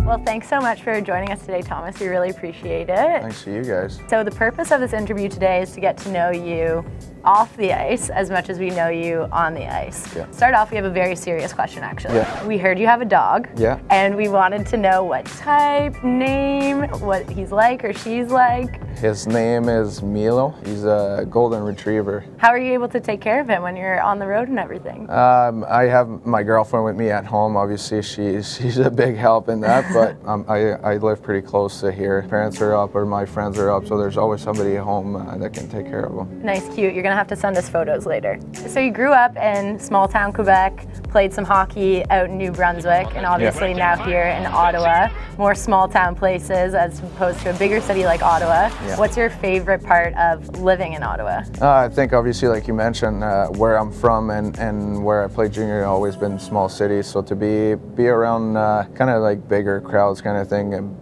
Well, thanks so much for joining us today, Thomas. We really appreciate it. Thanks to you guys. So the purpose of this interview today is to get to know you off the ice as much as we know you on the ice. Yeah. Start off, we have a very serious question, actually. Yeah. We heard you have a dog. Yeah. And we wanted to know what type, name, what he's like or she's like. His name is Milo. He's a golden retriever. How are you able to take care of him when you're on the road and everything? I have my girlfriend with me at home. Obviously, she's a big help in that, but I live pretty close to here. Parents are up or my friends are up, so there's always somebody at home that can take care of him. Nice, cute. You're gonna have to send us photos later. So you grew up in small town Quebec, played some hockey out in New Brunswick, and obviously now here in Ottawa. More small town places as opposed to a bigger city like Ottawa. Yeah. What's your favorite part of living in Ottawa? I think obviously, like you mentioned, where I'm from and where I played junior, always been small cities. So to be around kind of like bigger crowds kind of thing, and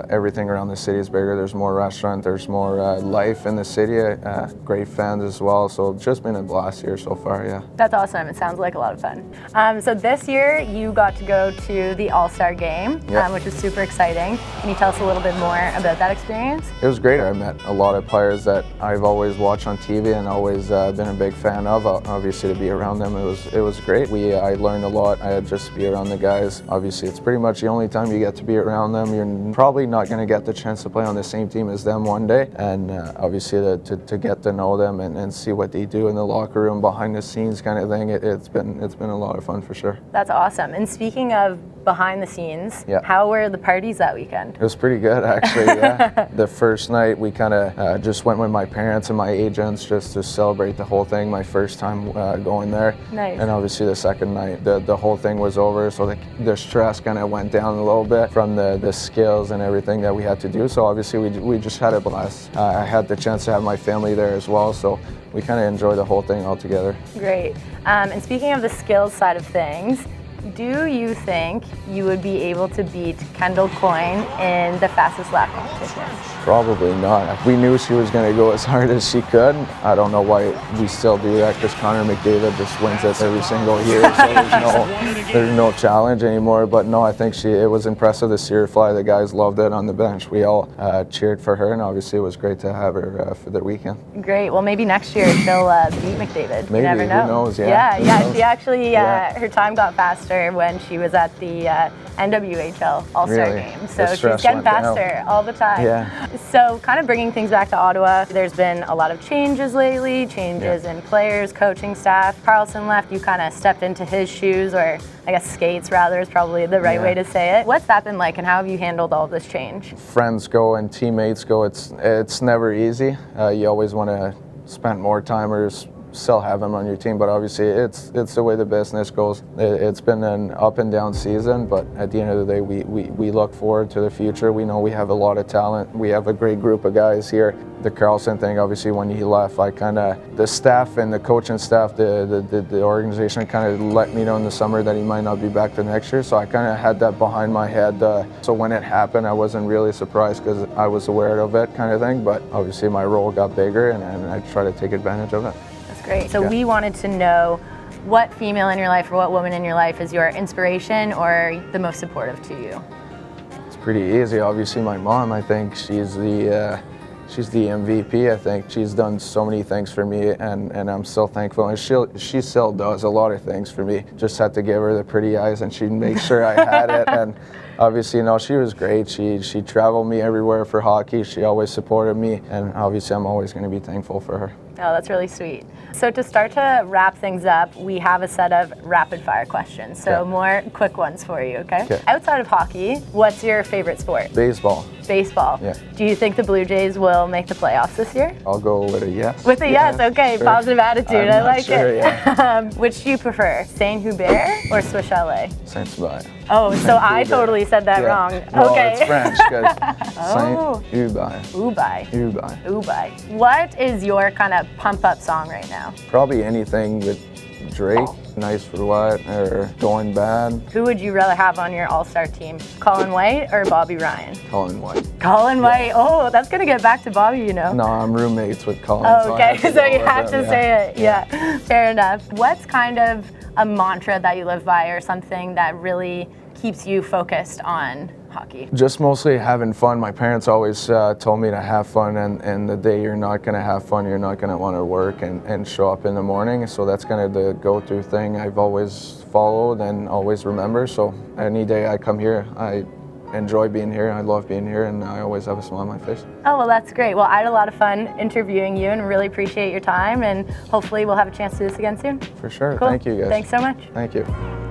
everything around the city is bigger. There's more restaurant, there's more life in the city. Great fans as well. So it's just been a blast here so far. Yeah. That's awesome. It sounds like a lot of fun. So this year you got to go to the AllStar game, which is super exciting. Can you tell us a little bit more about that experience? It was great. I met a lot of players that I've always watched on TV and always been a big fan of. Obviously, to be around them, it was great. I learned a lot. I had just to be around the guys. Obviously, it's pretty much the only time you get to be around them. You're probably not going to get the chance to play on the same team as them one day. And obviously, to get to know them and see what they do in the locker room, behind the scenes kind of thing, it's been a lot of fun for sure. That's awesome. And speaking of behind the scenes, how were the parties that weekend? It was pretty good, actually. Yeah. The first night we kind of just went with my parents and my agents just to celebrate the whole thing. My first time going there. Nice. And obviously the second night, the whole thing was over, so the stress kind of went down a little bit from the skills and everything that we had to do. So obviously we just had a blast. I had the chance to have my family there as well, so we kind of enjoyed the whole thing all together. Great. And speaking of the skills side of things, do you think you would be able to beat Kendall Coyne in the fastest lap competition? Probably not. We knew she was going to go as hard as she could. I don't know why we still do that, because Connor McDavid just wins this every single year, so there's no challenge anymore. But no, I think it was impressive to see her fly. The guys loved it on the bench. We all cheered for her, and obviously it was great to have her for the weekend. Great. Well, maybe next year she'll beat McDavid. Maybe, you never know. Who knows? Yeah. She actually, her time got faster when she was at the NWHL All-Star game. So she's getting faster all the time. Yeah. So kind of bringing things back to Ottawa, there's been a lot of changes lately, changes in players, coaching staff. Carlson left, you kind of stepped into his shoes, or I guess skates rather is probably the right way to say it. What's that been like, and how have you handled all this change? Friends go and teammates go. It's never easy. You always want to spend more time or still have them on your team, but obviously it's the way the business goes. It's been an up and down season, but at the end of the day, we look forward to the future. We know we have a lot of talent. We have a great group of guys here. The Carlson thing, obviously, when he left, the staff and the coaching staff, the organization kind of let me know in the summer that he might not be back the next year, so I kind of had that behind my head. So when it happened, I wasn't really surprised because I was aware of it kind of thing, but obviously my role got bigger and I try to take advantage of it. Great. So we wanted to know what female in your life or what woman in your life is your inspiration or the most supportive to you? It's pretty easy. Obviously my mom, I think she's the MVP. I think she's done so many things for me, and I'm still thankful. And she still does a lot of things for me. Just had to give her the pretty eyes and she'd make sure I had it. And obviously, she was great. She traveled me everywhere for hockey. She always supported me, and obviously I'm always going to be thankful for her. Oh, that's really sweet. So to start to wrap things up, we have a set of rapid fire questions. So more quick ones for you, okay? Outside of hockey, what's your favorite sport? Baseball. Baseball. Yeah. Do you think the Blue Jays will make the playoffs this year? I'll go with a yes. With a yes, okay. Sure. Positive attitude, I like it. Yeah. Which do you prefer, Saint-Hubert or Swiss Chalet? Saint-Hubert. Oh, so I totally said that wrong. No, okay. it's French. Saint-Hubert. Hubert. What is your kind of pump-up song right now? Probably anything with Drake, Nice for What, or Going Bad. Who would you rather have on your All-Star team, Colin White or Bobby Ryan? Colin White. Colin White. Oh, that's going to get back to Bobby, you know. No, I'm roommates with Colin. Oh, okay, so you have to say it. Yeah, fair enough. What's kind of a mantra that you live by or something that really keeps you focused on hockey? Just mostly having fun. My parents always told me to have fun, and the day you're not going to have fun, you're not going to want to work and show up in the morning. So that's kind of the go-to thing I've always followed and always remember. So any day I come here, I enjoy being here. I love being here, and I always have a smile on my face. Oh, well, that's great. Well, I had a lot of fun interviewing you and really appreciate your time, and hopefully we'll have a chance to do this again soon. For sure. Cool. Thank you, guys. Thanks so much. Thank you.